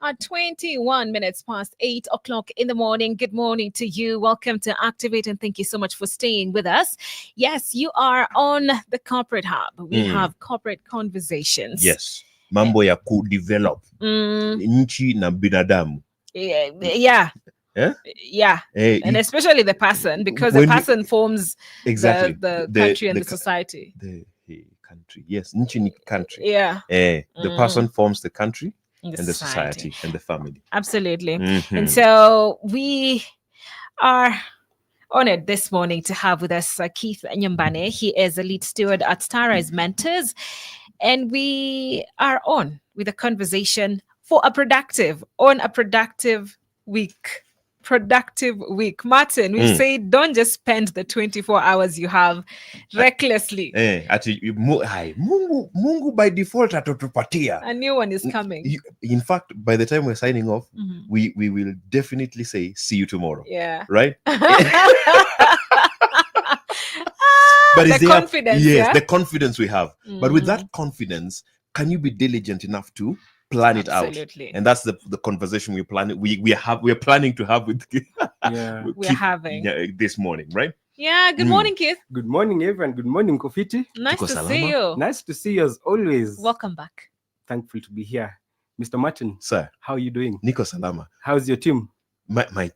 At 21 minutes past 8 o'clock in the morning. Good morning to you. Welcome to Activate and thank you so much for staying with us. Yes, you are on the Corporate Hub. We have corporate conversations. Yes. Mambo ya ku-develop. Nchi na binadamu. Yeah. Hey, and especially the person, because the person forms exactly the country and the society. The country. Yes. Nchi ni country. Yeah. The person forms the country and the society and the family. Absolutely. And so we are honored this morning to have with us Keith Nyambane. He is a lead steward at Starrise Mentors. And we are on with a conversation for a productive week. Productive week. Martin, we say don't just spend the 24 hours you have recklessly. Mungu by default atatupatia. A new one is coming. In fact, by the time we're signing off, we will definitely say see you tomorrow. Yeah. Right? But the confidence. Yes, the confidence we have. But with that confidence, can you be diligent enough to plan it out? Absolutely. And that's the conversation we're planning. We're planning to have with we're having this morning, right? Yeah. Good morning, Keith. Good morning, everyone. Good morning, Kofiti. Nice to see you. Nice to see you as always. Welcome back. Thankful to be here. Mr. Martin, sir, how are you doing? Niko Salama. How's your team? My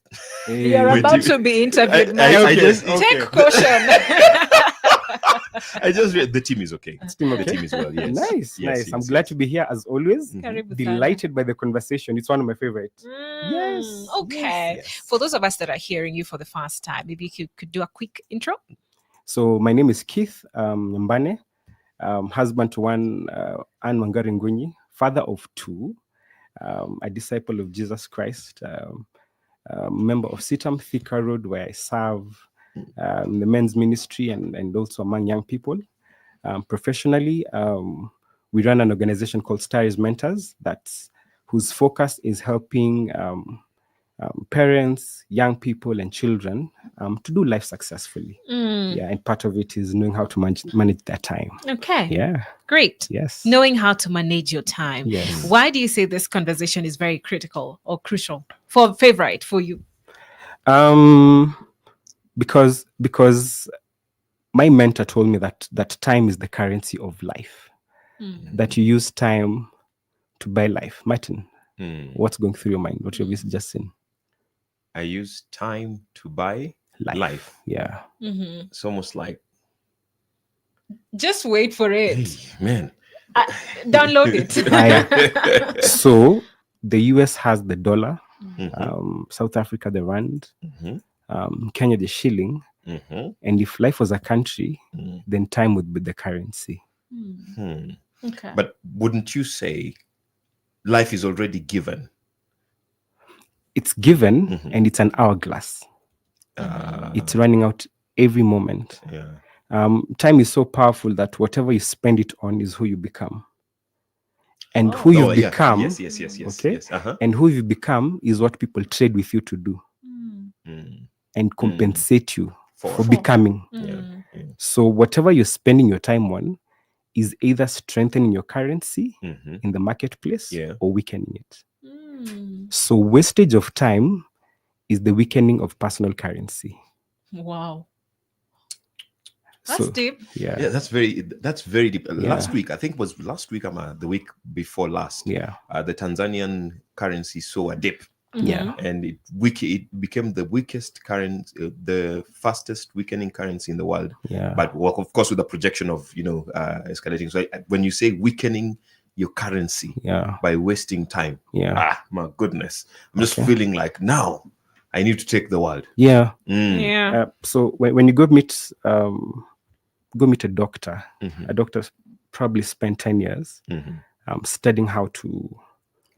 You're about to be interviewed. I just take caution. I just read the team is okay. The team is well. Yes. Nice. Yes. I'm glad to be here as always. Delighted by the conversation. It's one of my favorites. Yes. Okay. Yes. For those of us that are hearing you for the first time, maybe you could do a quick intro. So my name is Keith Nyambane, husband to one Anne Wangari Ngunyi, father of two, a disciple of Jesus Christ, member of Sitam Thika Road, where I serve the men's ministry and also among young people. Professionally, we run an organization called Starrise Mentors whose focus is helping parents, young people, and children to do life successfully. Yeah, and part of it is knowing how to manage their time. Okay. Yeah. Great. Yes. Knowing how to manage your time. Yes. Why do you say this conversation is very critical or crucial for you? Because my mentor told me that time is the currency of life. That you use time to buy life. Martin, what's going through your mind? What you've just seen? I use time to buy life. Yeah. It's almost like just wait for it. Hey, man. Download it. So the US has the dollar, South Africa the rand, Kenya the shilling, and if life was a country, then time would be the currency. Okay. But wouldn't you say life is already given? It's given, and it's an hourglass. It's running out every moment. Yeah. Time is so powerful that whatever you spend it on is who you become. And who you become, yes. Okay? Yes. And who you become is what people trade with you to do and compensate you for becoming. So whatever you're spending your time on is either strengthening your currency in the marketplace or weakening it. So wastage of time is the weakening of personal currency. Wow. That's deep. Yeah, that's very deep. Last week, I think was last week, the week before last. Yeah. The Tanzanian currency saw a dip. Yeah. And it became the weakest currency, the fastest weakening currency in the world. Yeah. But of course, with the projection of escalating. So when you say weakening your currency by wasting time, my goodness, I'm just feeling like now I need to take the world. Yeah. So when you go meet a doctor, a doctor probably spent 10 years studying how to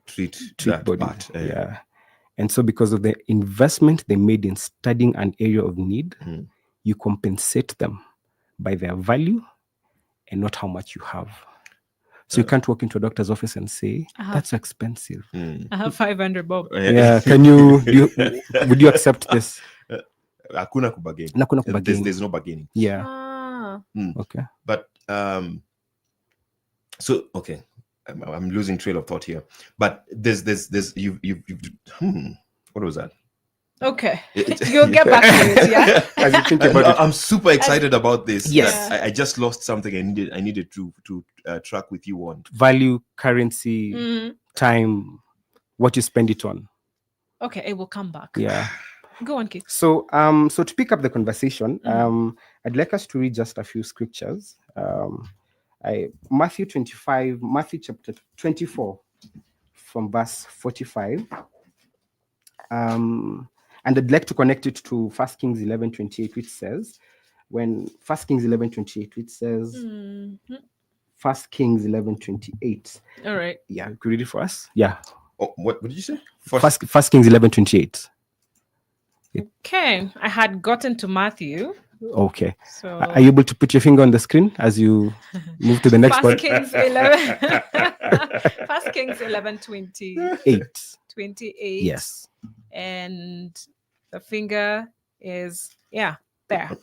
treat that body. Yeah. And so because of the investment they made in studying an area of need, you compensate them by their value and not how much you have. So you can't walk into a doctor's office and say, that's expensive. I have 500 bob. Yeah. Would you accept this? Hakuna kubageni. There's no bargaining. Yeah. Ah. Okay. But I'm losing trail of thought here, but there's you've what was that? Okay, you'll get back to it. Yeah, as you think about it. I'm super excited about this. Yes, I just lost something. I needed to track with you on value, currency, time, what you spend it on. Okay, it will come back. Yeah. Go on, Keith. So to pick up the conversation, I'd like us to read just a few scriptures. Matthew chapter 24, from verse 45. And I'd like to connect it to 1 Kings 11:28, which says, when 1 Kings 11:28, which says, 1 Kings 11:28. All right. Yeah, could you read it for us? Yeah. Oh, what did you say? 1 Kings 11:28. Okay, I had gotten to Matthew. Okay. So are you able to put your finger on the screen as you move to the next one? 1 Kings 11. 1 Kings 11:28. 28. Yes. And the finger is there.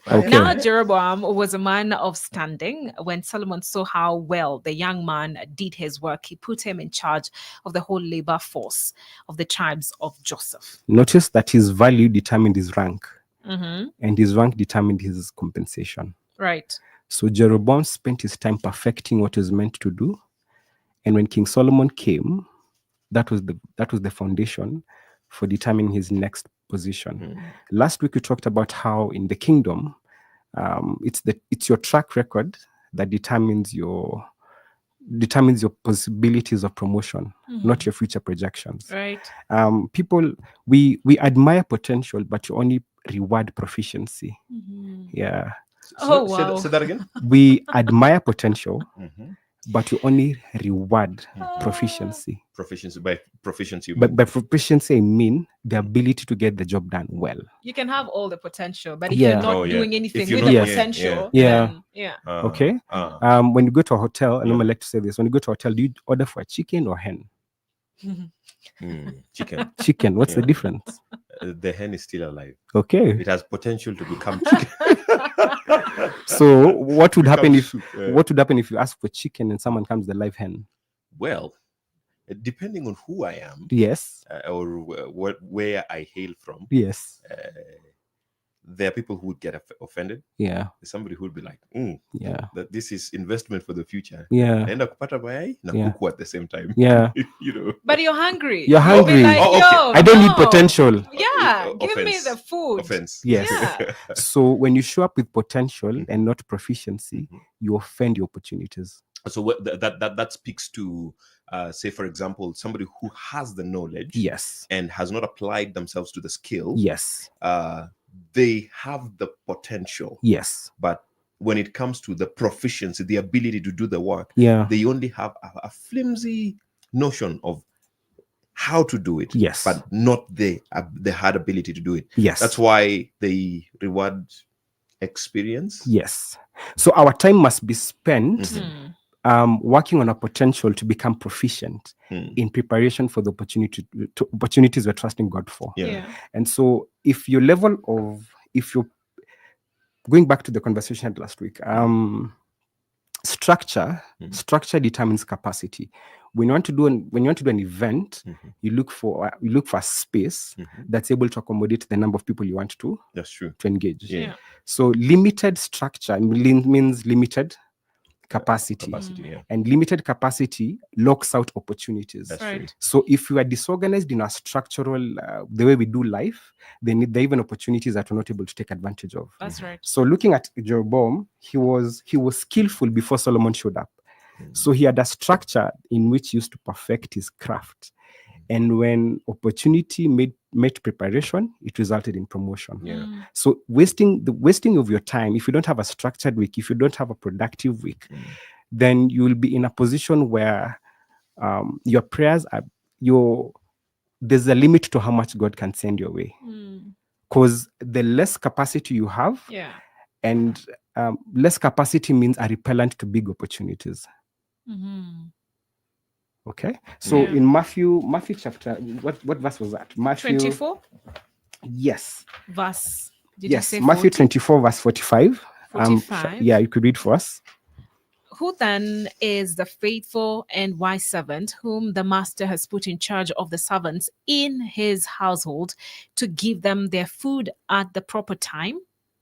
Okay. Now Jeroboam was a man of standing. When Solomon saw how well the young man did his work, he put him in charge of the whole labor force of the tribes of Joseph. Notice that his value determined his rank, and his rank determined his compensation. Right. So Jeroboam spent his time perfecting what he was meant to do, and when King Solomon came, that was the foundation for determining his next position. Last week we talked about how in the kingdom, it's your track record that determines your possibilities of promotion, not your future projections. Right. People, we admire potential, but you only reward proficiency. Yeah. Wow. Say that again. We admire potential, but you only reward proficiency. By proficiency, I mean the ability to get the job done well. You can have all the potential, but if you're not doing anything with the potential, okay. When you go to a hotel, and I like to say this: when you go to a hotel, do you order for a chicken or hen? Chicken. Chicken. What's the difference? The hen is still alive. Okay. It has potential to become chicken. So what would happen if you ask for chicken and someone comes the live hen? Well, depending on who I am, yes, or where I hail from, yes, there are people who would get offended. Yeah, there's somebody who would be like, that this is investment for the future. Yeah, and kupata mayai na kuku at the same time. Yeah, But you're hungry. You're hungry. Like, I don't need potential. Yeah, give me the food. Offense. Yes. Yeah. So when you show up with potential and not proficiency, you offend your opportunities. So what that speaks to, say, for example, somebody who has the knowledge, yes, and has not applied themselves to the skill, yes, they have the potential, yes, but when it comes to the proficiency, the ability to do the work, they only have a flimsy notion of how to do it, yes, but not the hard ability to do it. Yes, that's why they reward experience. Yes, so our time must be spent working on our potential to become proficient in preparation for the opportunities we're trusting God for. And so if you're going back to the conversation I had last week, structure determines capacity. When you want to do an event, you look for a space that's able to accommodate the number of people you want to. That's true. To engage. So limited structure means limited capacity. And limited capacity locks out opportunities. That's right. So if we are disorganized in our structural the way we do life, then there are even opportunities that we're not able to take advantage of. That's right. So looking at Jeroboam, he was skillful before Solomon showed up. So he had a structure in which he used to perfect his craft. And when opportunity met preparation, it resulted in promotion. So wasting of your time, if you don't have a structured week, if you don't have a productive week, then you will be in a position where your prayers there's a limit to how much God can send your way. Because the less capacity you have, and less capacity means a repellent to big opportunities. Okay, so in Matthew chapter, what verse was that? Matthew 24. Yes. Verse. Did yes. you say Matthew 40? 24 verse 45. 45. You could read for us. Who then is the faithful and wise servant whom the master has put in charge of the servants in his household to give them their food at the proper time?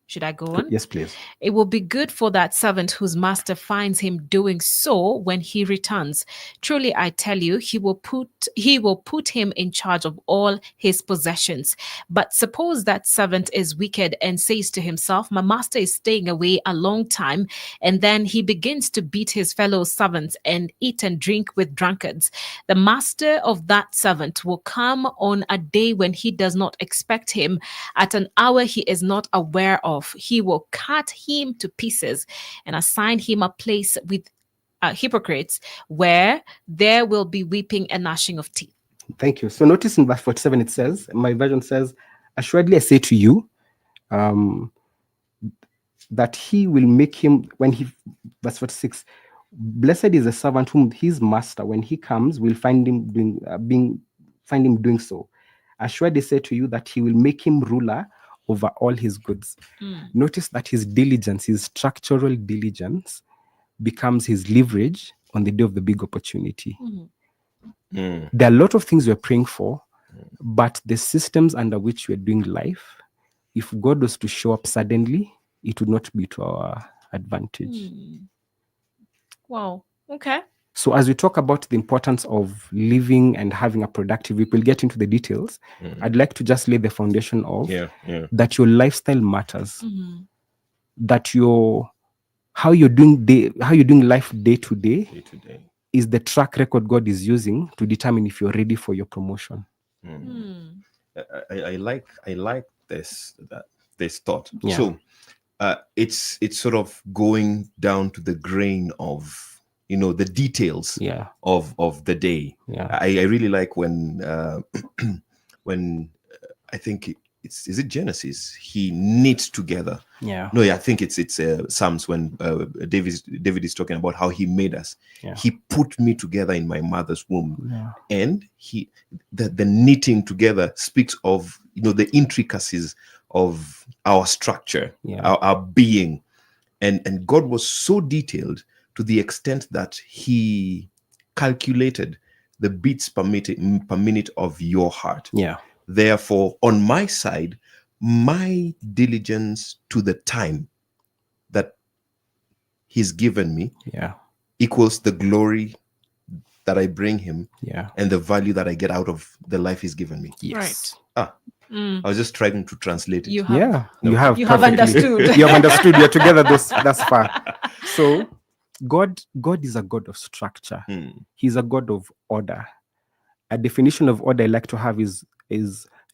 Should I go on? Yes, please. It will be good for that servant whose master finds him doing so when he returns. Truly, I tell you, he will put him in charge of all his possessions. But suppose that servant is wicked and says to himself, my master is staying away a long time, and then he begins to beat his fellow servants and eat and drink with drunkards. The master of that servant will come on a day when he does not expect him, at an hour he is not aware of. He will cut him to pieces and assign him a place with hypocrites, where there will be weeping and gnashing of teeth. Thank you. So notice in verse 47 it says, my version says, assuredly I say to you, that he will make him, verse 46, blessed is the servant whom his master, when he comes, will find him doing so. Assuredly I say to you that he will make him ruler over all his goods. Notice that his diligence, his structural diligence, becomes his leverage on the day of the big opportunity. There are a lot of things we're praying for, but the systems under which we're doing life, if God was to show up suddenly, it would not be to our advantage. Wow. Okay. So as we talk about the importance of living and having a productive, we will get into the details. I'd like to just lay the foundation of that your lifestyle matters. That how you're doing life day to day is the track record God is using to determine if you're ready for your promotion. I like this thought. Yeah. So it's sort of going down to the grain of the details of the day. I really like when I think is it Genesis, he knits together. I think it's Psalms when David is talking about how he made us. He put me together in my mother's womb. And the knitting together speaks of the intricacies of our structure, our being, and God was so detailed to the extent that he calculated the beats per minute of your heart. Therefore, on my side, my diligence to the time that he's given me equals the glory that I bring him and the value that I get out of the life he's given me. Right. I was just trying to translate it. You have understood. You have understood. You're together thus far. So God is a God of structure. He's a God of order. A definition of order I like to have is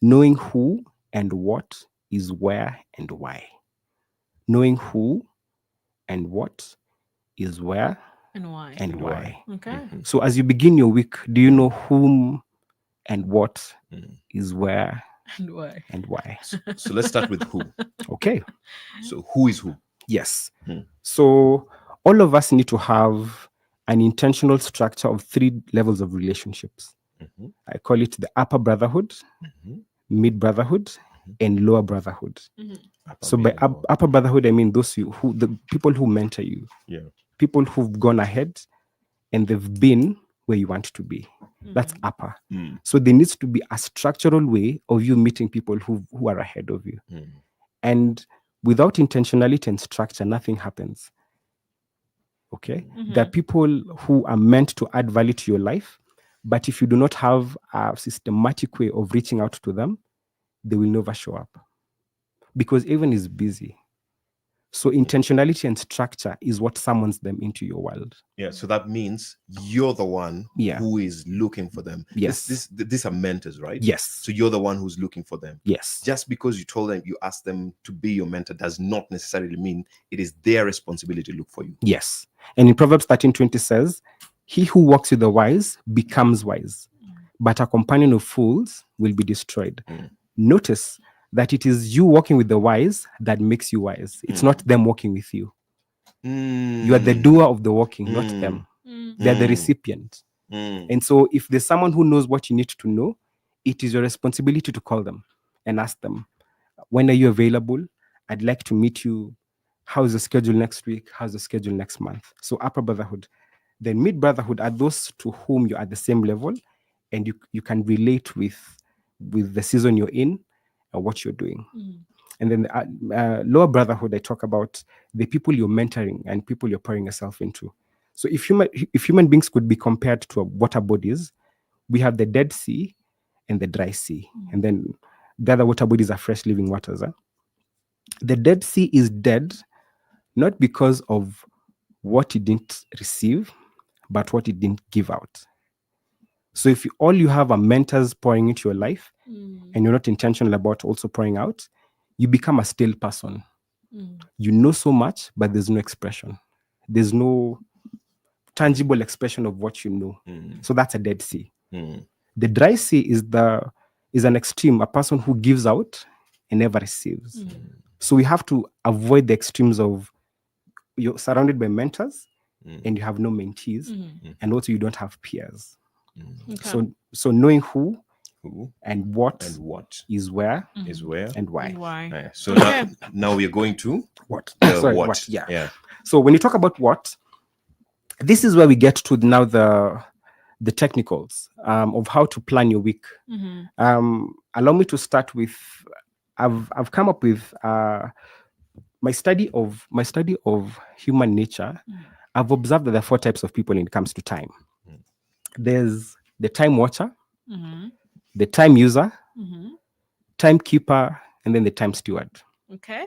knowing who and what is where and why. Knowing who and what is where and why. Okay. So as you begin your week, do you know whom and what is where and why? So let's start with who. Okay. So who is who? Yes. So all of us need to have an intentional structure of 3 levels of relationships. I call it the upper brotherhood, mid brotherhood, and lower brotherhood. So by upper brotherhood, I mean the people who mentor you, people who've gone ahead and they've been where you want to be. That's upper. So there needs to be a structural way of you meeting people who are ahead of you. And without intentionality and structure, nothing happens. Okay? There are people who are meant to add value to your life, but if you do not have a systematic way of reaching out to them, they will never show up because everyone is busy. So intentionality and structure is what summons them into your world. Yeah. So that means you're the one who is looking for them. Yes. These are mentors, right? Yes. So you're the one who's looking for them. Yes. Just because you told them, you asked them to be your mentor does not necessarily mean it is their responsibility to look for you. Yes. And in Proverbs 13:20 says, he who walks with the wise becomes wise, but a companion of fools will be destroyed. Notice that it is you walking with the wise that makes you wise. It's not them walking with you. You are the doer of the walking, not them. They're the recipient. And so if there's someone who knows what you need to know, it is your responsibility to call them and ask them, when are you available? I'd like to meet you How's the schedule next week? How's the schedule next month? So upper brotherhood. Then mid brotherhood are those to whom you're at the same level and you can relate with the season you're in and what you're doing. And then lower brotherhood, I talk about the people you're mentoring and people you're pouring yourself into. So if human beings could be compared to water bodies, we have the Dead Sea and the Dry Sea. And then the other water bodies are fresh living waters. The Dead Sea is dead, not because of what it didn't receive, but what it didn't give out. So if all you have are mentors pouring into your life and you're not intentional about also pouring out, you become a still person. You know so much, but there's no expression. There's no tangible expression of what you know. So that's a Dead Sea. The Dry Sea is an extreme, a person who gives out and never receives. So we have to avoid the extremes of you're surrounded by mentors and you have no mentees, and also you don't have peers. Okay. So knowing who and what is where and why. So now we're going to what. What. Yeah. So when you talk about what, this is where we get to now the technicals of how to plan your week. Allow me to start with I've come up with my study of human nature. I've observed that there are 4 types of people when it comes to time. There's the time watcher, the time user, timekeeper, and then the time steward. Okay.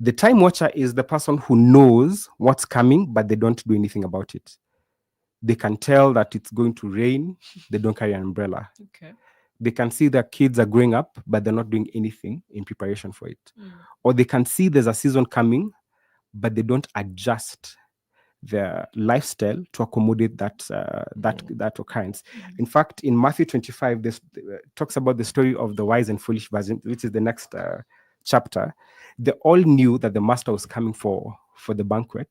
The time watcher is the person who knows what's coming, but they don't do anything about it. They can tell that it's going to rain, they don't carry an umbrella. Okay. They can see their kids are growing up, but they're not doing anything in preparation for it. Or they can see there's a season coming, but they don't adjust their lifestyle to accommodate that occurrence. In fact, in Matthew 25, this talks about the story of the wise and foolish virgin, which is the next chapter. They all knew that the master was coming for the banquet,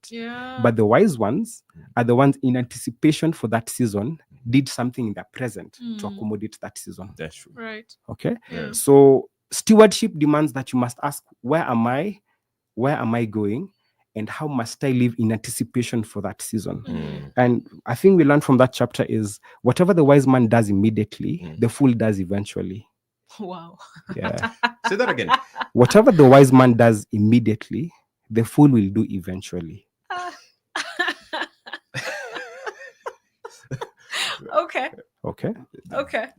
but the wise ones are the ones in anticipation for that season did something in the present to accommodate that season. That's true. Right. Okay. Yeah. So stewardship demands that you must ask, where am I going, and how must I live in anticipation for that season? And I think we learned from that chapter is whatever the wise man does immediately, the fool does eventually. Wow. Yeah. Say that again. Whatever the wise man does immediately, the fool will do eventually. Okay.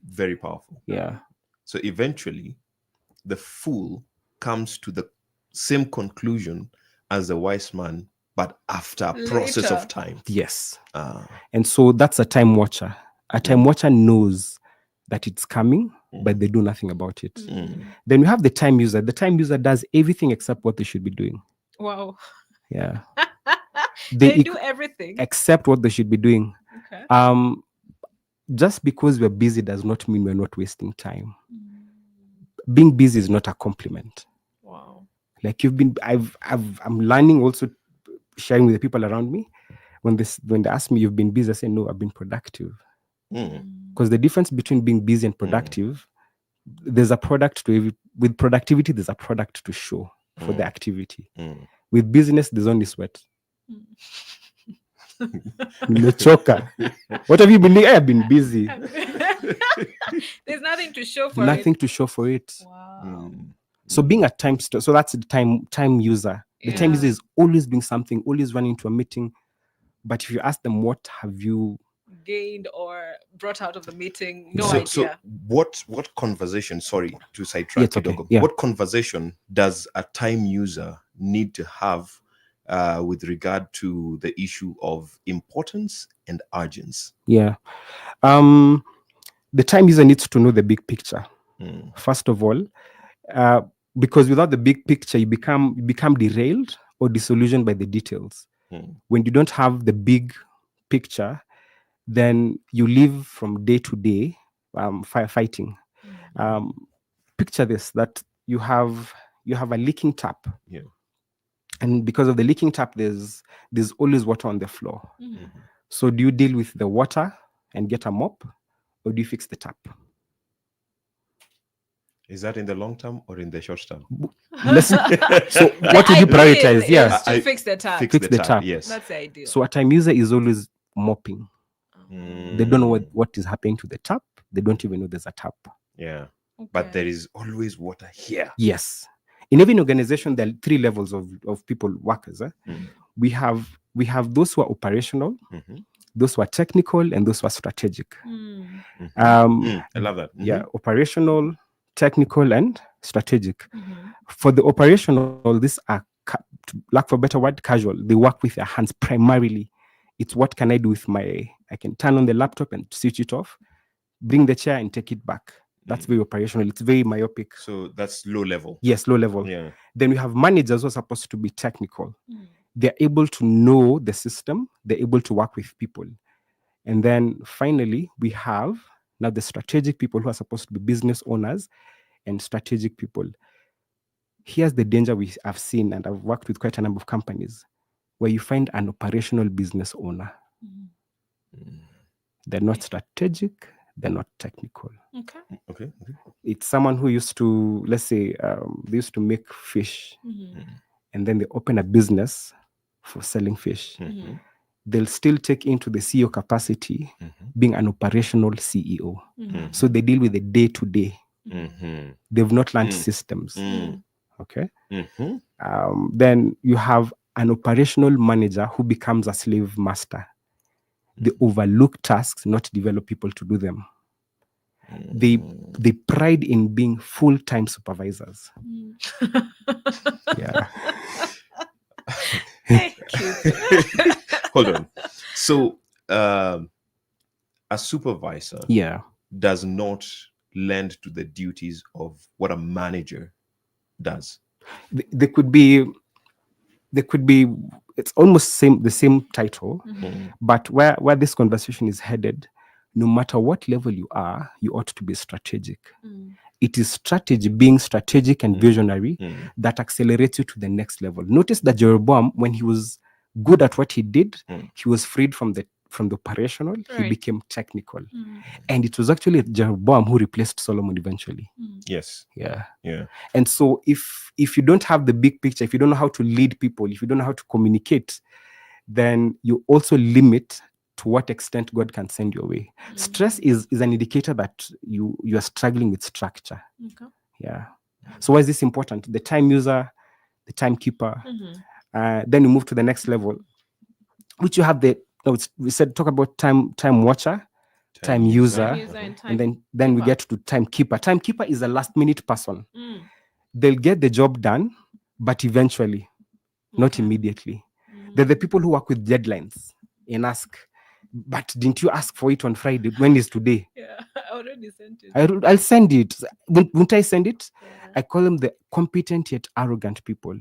Very powerful. Yeah. So eventually, the fool comes to the same conclusion as the wise man, but after a process of time. Yes. And so that's a time watcher. A time watcher knows that it's coming, but they do nothing about it. Then we have the time user. The time user does everything except what they should be doing. Wow. Yeah. They do everything except what they should be doing. Okay. Just because we're busy does not mean we're not wasting time. Being busy is not a compliment. Wow. Like I'm learning, also sharing with the people around me. When they ask me, you've been busy, I say, no, I've been productive. Because the difference between being busy and productive, there's a product with productivity, there's a product to show for the activity. With business, there's only sweat. What have you been doing? I have been busy. There's nothing to show for Nothing to show for it. Wow. So being a so that's the time user. The time user is always doing something, always running to a meeting. But if you ask them, what have you gained or brought out of the meeting? No idea. So what conversation, sorry to sidetrack, what conversation does a time user need to have with regard to the issue of importance and urgency? Yeah. The time user needs to know the big picture. First of all, because without the big picture, you become derailed or disillusioned by the details. When you don't have the big picture, then you live from day to day firefighting. Picture this, that you have a leaking tap. Yeah. And because of the leaking tap, there's always water on the floor. So do you deal with the water and get a mop, or do you fix the tap? Is that in the long term or in the short term? So what would you prioritize? Yeah, to fix the tap. Fix the tap. Yes, that's the idea. So a time user is always mopping. They don't know what is happening to the tap. They don't even know there's a tap. Yeah. Okay. But there is always water here. Yes. In every organization, there are 3 levels of people, workers. We have those who are operational, those who are technical, and those who are strategic. I love that. Yeah, operational, technical, and strategic. For the operational, these are, lack for a better word, casual. They work with their hands primarily. It's what can I do with I can turn on the laptop and switch it off, bring the chair and take it back. That's very operational. It's very myopic. So that's low level. Yes, low level. Yeah. Then we have managers who are supposed to be technical. They're able to know the system. They're able to work with people. And then finally, we have now the strategic people who are supposed to be business owners and strategic people. Here's the danger I've seen, and I've worked with quite a number of companies, where you find an operational business owner. They're not strategic. They're not technical. Okay. It's someone who used to, let's say, they used to make fish, and then they open a business for selling fish. They'll still take into the CEO capacity, being an operational CEO. So they deal with the day-to-day. They've not learned systems. Okay. Then you have an operational manager who becomes a slave master. They overlook tasks, not develop people to do them. They pride in being full-time supervisors. Yeah. Hold on. So a supervisor does not lend to the duties of what a manager does. They could be it's almost the same title, but where this conversation is headed, no matter what level you are, you ought to be strategic. It is strategy, being strategic and visionary, that accelerates you to the next level. Notice that Jeroboam, when he was good at what he did, he was freed from the operational, he became technical. And it was actually Jeroboam who replaced Solomon eventually. Yes. Yeah. Yeah. And so if you don't have the big picture, if you don't know how to lead people, if you don't know how to communicate, then you also limit to what extent God can send your way. Stress is an indicator that you are struggling with structure. Okay. Yeah. So why is this important? The time user, the timekeeper. Then you move to the next level, which you have we said talk about time watcher, time user, and then we get to timekeeper. Timekeeper is a last minute person. They'll get the job done, but eventually, not immediately. They're the people who work with deadlines and ask, but didn't you ask for it on Friday? When is today? Yeah, I already sent it. I'll send it. Won't I send it? Yeah. I call them the competent yet arrogant people.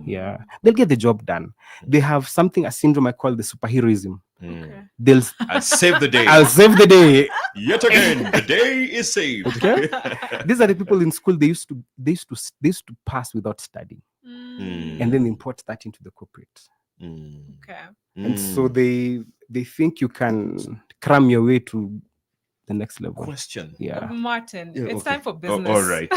Yeah, they'll get the job done. They have a syndrome I call the superheroism. Okay. I'll save the day. I'll save the day. Yet again, the day is saved. Okay. These are the people in school. They used to pass without studying, and then they import that into the corporate. Okay. And so they think you can cram your way to the next level. Question. Yeah. Martin, it's time for business. All right.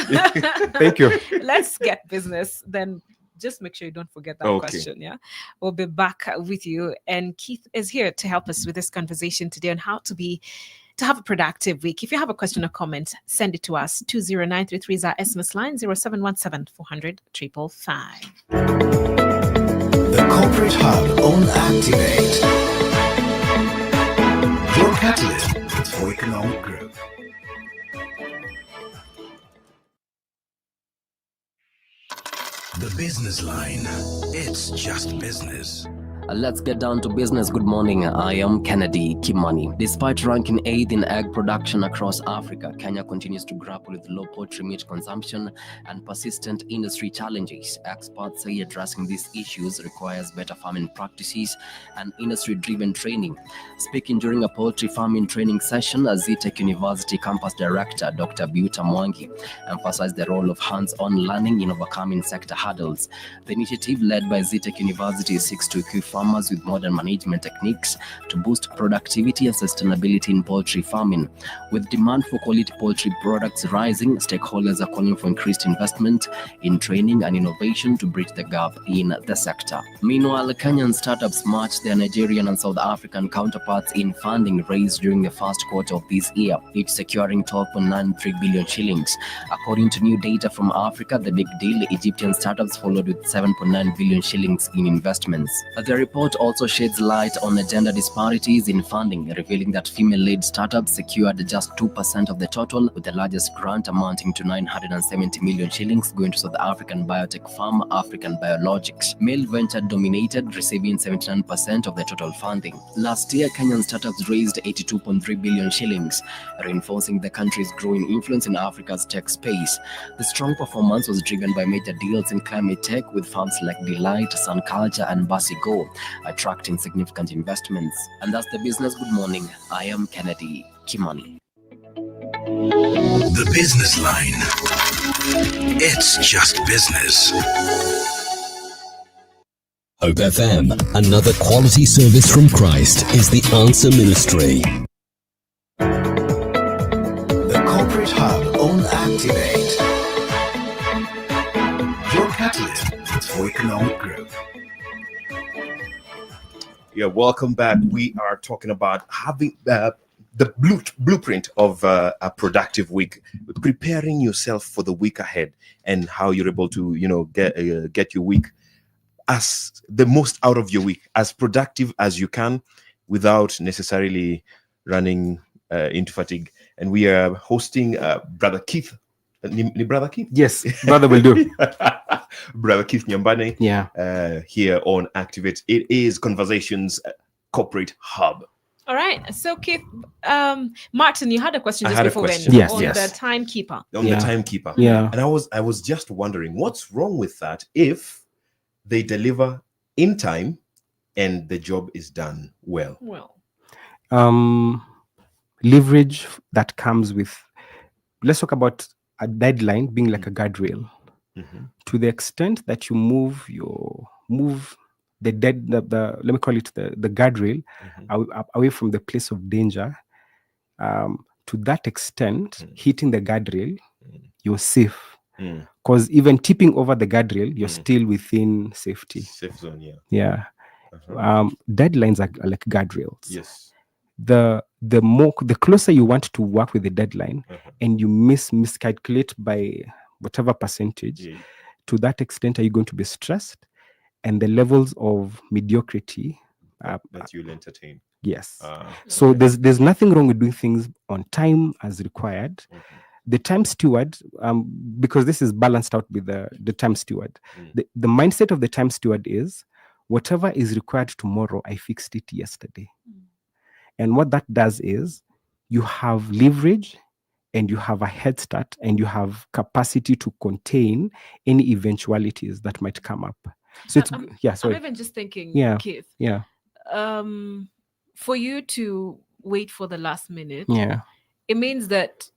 Thank you. Let's get business. Then just make sure you don't forget that question. Yeah. We'll be back with you. And Keith is here to help us with this conversation today on how to have a productive week. If you have a question or comment, send it to us. 20933 is our SMS line, 0717 400 555. The Corporate Hub on Activate. Your catalyst for economic growth. The Business Line. It's just business. Let's get down to business. Good morning. I am Kennedy Kimani. Despite ranking 8th in egg production across Africa, Kenya continues to grapple with low poultry meat consumption and persistent industry challenges. Experts say addressing these issues requires better farming practices and industry-driven training. Speaking during a poultry farming training session, Zitech University Campus Director Dr. Biuta Mwangi emphasized the role of hands-on learning in overcoming sector hurdles. The initiative led by Zitech University seeks to equip farmers farmers with modern management techniques to boost productivity and sustainability in poultry farming. With demand for quality poultry products rising, stakeholders are calling for increased investment in training and innovation to bridge the gap in the sector. Meanwhile, Kenyan startups match their Nigerian and South African counterparts in funding raised during the first quarter of this year, each securing 12.93 billion shillings. According to new data from Africa, the big deal, Egyptian startups followed with 7.9 billion shillings in investments. The report also sheds light on the gender disparities in funding, revealing that female-led startups secured just 2% of the total, with the largest grant amounting to 970 million shillings going to South African biotech firm African Biologics. Male venture dominated, receiving 79% of the total funding. Last year, Kenyan startups raised 82.3 billion shillings, reinforcing the country's growing influence in Africa's tech space. The strong performance was driven by major deals in climate tech with firms like Delight, Sun Culture, and Basigo, attracting significant investments. And that's the business. Good morning. I am Kennedy Kimani. The Business Line. It's just business. Hope FM, another quality service from Christ, is the answer ministry. The Corporate Hub on Activate. Your catalyst for economic growth. Yeah, welcome back. We are talking about having the blueprint of a productive week, preparing yourself for the week ahead, and how you're able to, get your week as the most out of your week, as productive as you can, without necessarily running into fatigue. And we are hosting Brother Keith. Brother Keith? Yes, brother will do. Brother Keith Nyambane. Yeah. Here on Activate. It is Conversations Corporate Hub. All right. So, Keith, Martin, you had a question just before question. when on the timekeeper. On the timekeeper. Yeah. And I was just wondering, what's wrong with that if they deliver in time and the job is done well? Leverage that comes with, let's talk about a deadline being like a guardrail. Mm-hmm. To the extent that you move the let me call it the guardrail away from the place of danger, to that extent, hitting the guardrail, you're safe. Because even tipping over the guardrail, you're still within safety. Safe zone, yeah. Yeah. Deadlines are like guardrails. Yes. The closer you want to work with the deadline, and you miscalculate by whatever percentage, to that extent are you going to be stressed, and the levels of mediocrity that you'll entertain. Yes. So there's nothing wrong with doing things on time as required. The time steward, because this is balanced out with the time steward. The mindset of the time steward is, whatever is required tomorrow, I fixed it yesterday. And what that does is, you have leverage, and you have a head start, and you have capacity to contain any eventualities that might come up. So it's I'm even just thinking, Keith. Yeah. For you to wait for the last minute, it means that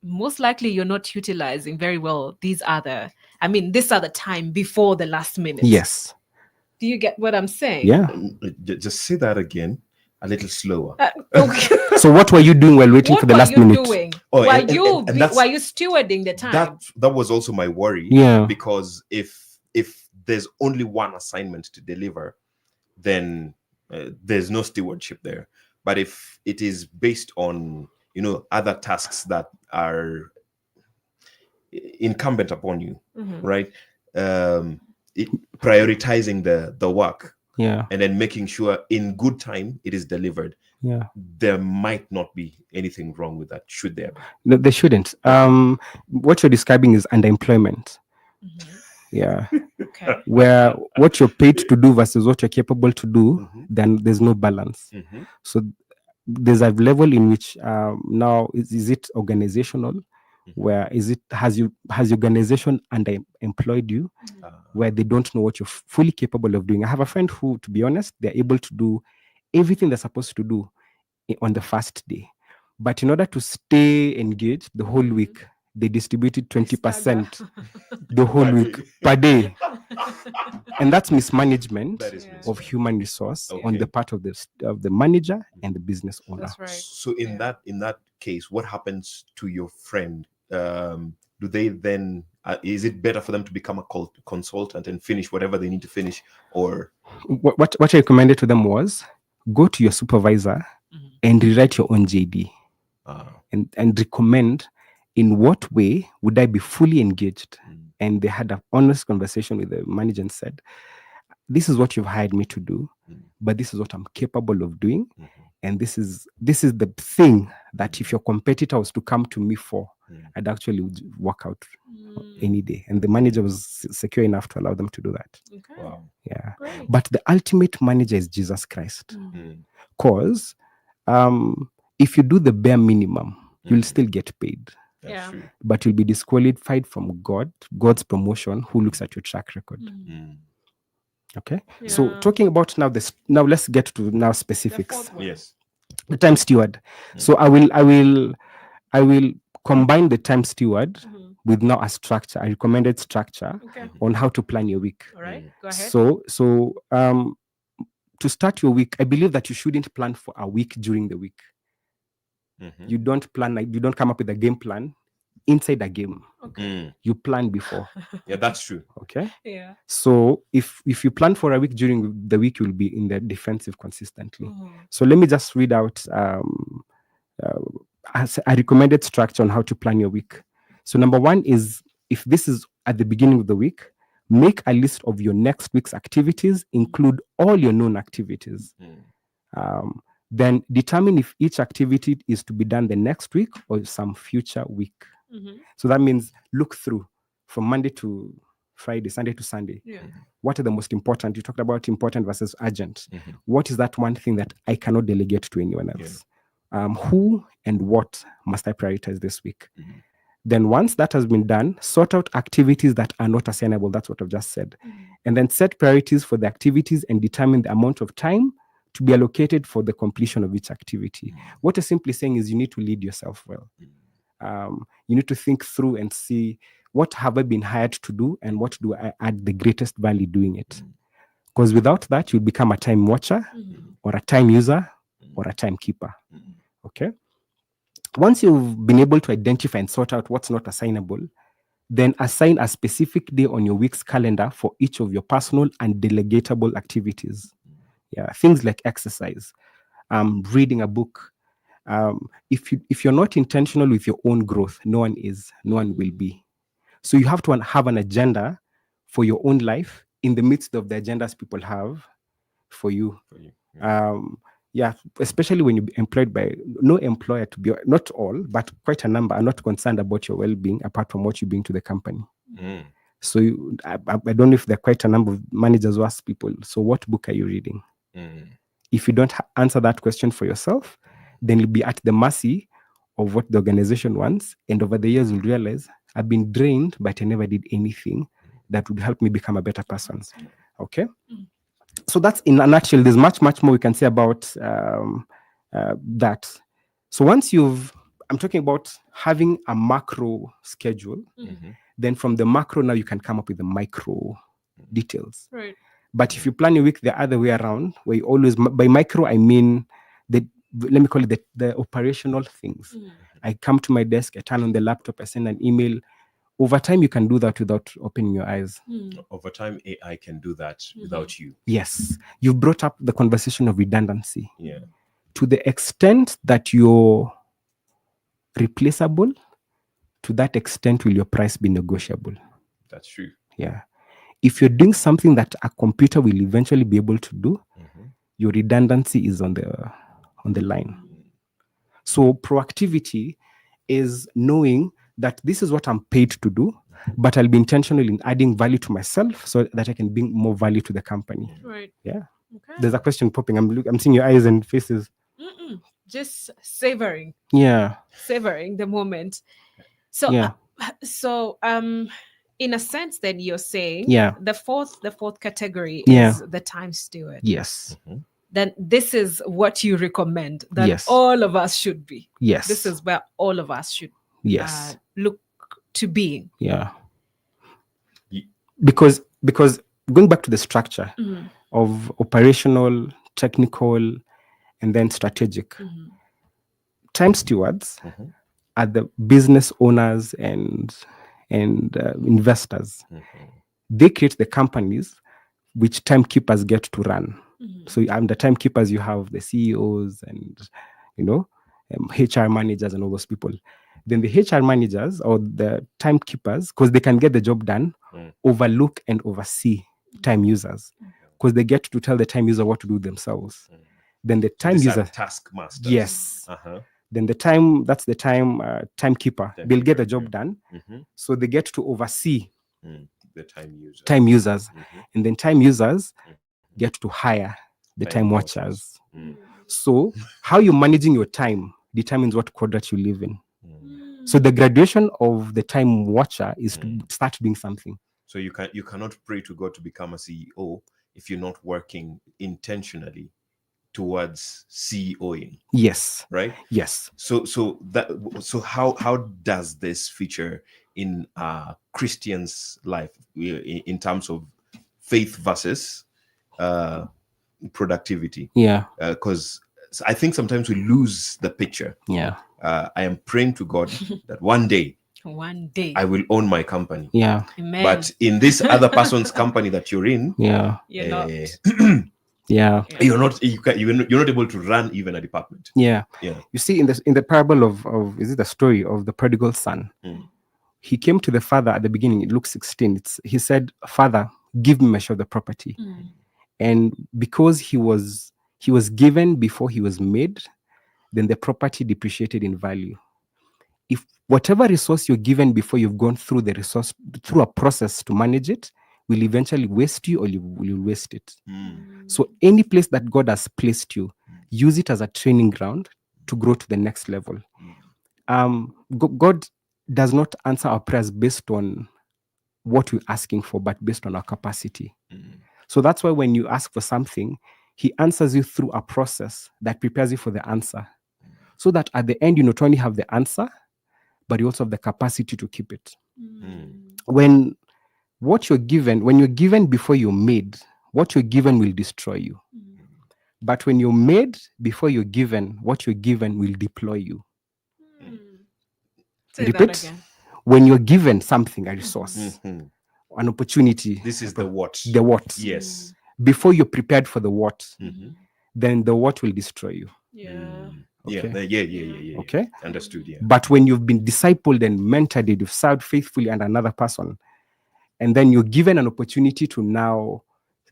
most likely you're not utilizing very well this other time before the last minute. Yes. Do you get what I'm saying? Yeah. Just say that again, a little slower. Okay. So what were you doing while waiting for the last minute? What were you doing? Were you stewarding the time? That was also my worry. Yeah. Because if there's only one assignment to deliver, then there's no stewardship there. But if it is based on other tasks that are incumbent upon you, right? Prioritizing the work, and then making sure in good time it is delivered. There might not be anything wrong with that, should there? No, there shouldn't. What you're describing is underemployment. Yeah. Okay. Where what you're paid to do versus what you're capable to do, then there's no balance. So there's a level in which now is it organizational, where has your organization underemployed you, where they don't know what you're fully capable of doing. I have a friend who, to be honest, they're able to do everything they're supposed to do on the first day, but in order to stay engaged the whole week, they distributed 20% the whole week per day. And that's mismanagement of human resource on the part of the manager and the business owner. That's right. So in that case, what happens to your friend? Do they then is it better for them to become a consultant and finish whatever they need to finish, or what I recommended to them was go to your supervisor and rewrite your own JD and recommend in what way would I be fully engaged. And they had an honest conversation with the manager and said, this is what you've hired me to do, but this is what I'm capable of doing. And this is the thing that if your competitor was to come to me for, I'd actually work out any day. And the manager was secure enough to allow them to do that. Okay. wow? Yeah. Great. But the ultimate manager is Jesus Christ. Because if you do the bare minimum, you'll still get paid. That's true. But you'll be disqualified from God's promotion, who looks at your track record. Okay. So talking about now let's get to now specifics. Yes. The time steward. So I will combine the time steward with now a structure, a recommended structure on how to plan your week. All right. Go ahead. So to start your week, I believe that you shouldn't plan for a week during the week. You don't come up with a game plan inside a game. You plan before. Yeah, that's true. Okay. Yeah. So if you plan for a week, during the week you'll be in the defensive consistently. So let me just read out a recommended structure on how to plan your week. So number one is, if this is at the beginning of the week, make a list of your next week's activities, include all your known activities. Then determine if each activity is to be done the next week or some future week. So that means look through from Monday to Friday, Sunday to Sunday. What are the most important? You talked about important versus urgent. What is that one thing that I cannot delegate to anyone else? Who and what must I prioritize this week? Then once that has been done, sort out activities that are not assignable. That's what I've just said. And then set priorities for the activities and determine the amount of time to be allocated for the completion of each activity. What I'm simply saying is you need to lead yourself well. You need to think through and see, what have I been hired to do and what do I add the greatest value doing it? Because without that, you'll become a time watcher or a time user or a timekeeper. Okay. Once you've been able to identify and sort out what's not assignable, then assign a specific day on your week's calendar for each of your personal and delegatable activities. Yeah, things like exercise, reading a book. If you're not intentional with your own growth, no one will be. So you have to have an agenda for your own life in the midst of the agendas people have for you. Especially when you're employed by no employer, to be not all, but quite a number are not concerned about your well-being apart from what you bring to the company. So I don't know if there are quite a number of managers who ask people, so what book are you reading? If you don't answer that question for yourself, then you'll be at the mercy of what the organization wants. And over the years, you'll realize I've been drained, but I never did anything that would help me become a better person. Okay. So that's in a nutshell. There's much, much more we can say about that. So once I'm talking about having a macro schedule, then from the macro, now you can come up with the micro details. Right. But if you plan your week the other way around, where you always, by micro, I mean, let me call it the operational things. I come to my desk, I turn on the laptop, I send an email. Over time, you can do that without opening your eyes. Over time, AI can do that without you. Yes. You've brought up the conversation of redundancy. Yeah. To the extent that you're replaceable, to that extent will your price be negotiable. That's true. Yeah. If you're doing something that a computer will eventually be able to do, your redundancy is on the line. So proactivity is knowing that this is what I'm paid to do, but I'll be intentional in adding value to myself so that I can bring more value to the company. Right. Yeah. Okay. There's a question popping. I'm seeing your eyes and faces. Just savoring. Yeah. Savoring the moment. So yeah. In a sense, then you're saying the fourth category is the time steward. Yes. Then this is what you recommend that all of us should be. Yes. This is where all of us should look to being. Yeah. Because going back to the structure of operational, technical, and then strategic, time stewards are the business owners and investors. They create the companies which timekeepers get to run. So under timekeepers, you have the CEOs and, HR managers and all those people. Then the HR managers or the timekeepers, because they can get the job done, overlook and oversee time users, because they get to tell the time user what to do themselves. Then the time user, taskmasters. Yes. Then that's the timekeeper. They'll get the job done, so they get to oversee the time users, and then time users get to hire the time watchers. So how you're managing your time determines what quadrant you live in. So the graduation of the time watcher is to start doing something. So you cannot pray to God to become a CEO if you're not working intentionally towards CEOing. Yes. Right? Yes. So how does this feature in Christians' life in terms of faith versus productivity? Yeah. Because I think sometimes we lose the picture. Yeah. I am praying to God that one day I will own my company. Yeah. Amen. But in this other person's company that you're in, yeah, you're not. Yeah. You're not able to run even a department. Yeah. Yeah. You see, in the parable of is it the story of the prodigal son? He came to the father at the beginning, in Luke 16. He said, "Father, give me a share of the property." And because he was given before he was made, then the property depreciated in value. If whatever resource you're given before you've gone through the resource, through a process to manage it, will eventually waste you, or you will waste it. So any place that God has placed you, use it as a training ground to grow to the next level. God does not answer our prayers based on what we're asking for, but based on our capacity. So that's why when you ask for something, he answers you through a process that prepares you for the answer. So that at the end, you not only have the answer, but you also have the capacity to keep it. When you're given before you're made, what you're given will destroy you. But when you're made before you're given, what you're given will deploy you. Repeat. When you're given something, a resource, an opportunity. This is the what. The what. Yes. Before you're prepared for the what, then the what will destroy you. Yeah. Okay. Yeah. Okay. Understood. Yeah. But when you've been discipled and mentored, you've served faithfully under another person, and then you're given an opportunity to now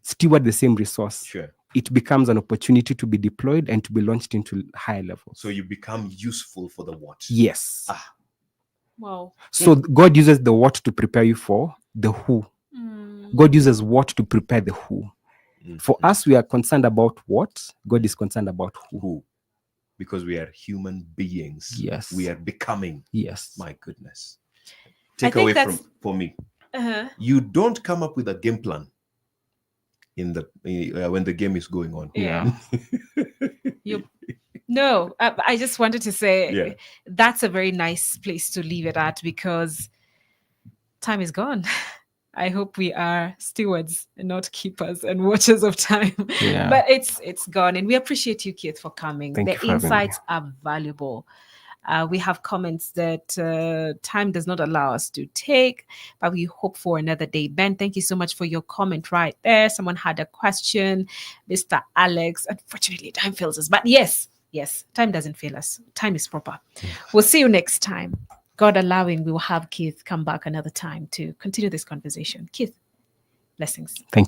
steward the same resource. Sure. It becomes an opportunity to be deployed and to be launched into higher levels. So you become useful for the what. Yes. Wow. So God uses the what to prepare you for the who. God uses what to prepare the who. For us, we are concerned about what. God is concerned about who. Because we are human beings. Yes. We are becoming. Yes. My goodness. Take away for me. You don't come up with a game plan in the when the game is going on. Yeah. No, I just wanted to say that's a very nice place to leave it at, because time is gone. I hope we are stewards and not keepers and watchers of time. Yeah. But it's gone, and we appreciate you, Keith, for coming. Thank you the for insights are valuable. We have comments that time does not allow us to take, but we hope for another day. Ben, thank you so much for your comment right there. Someone had a question. Mr. Alex, unfortunately, time fails us. But yes, time doesn't fail us. Time is proper. We'll see you next time. God allowing, we will have Keith come back another time to continue this conversation. Keith, blessings. Thank you.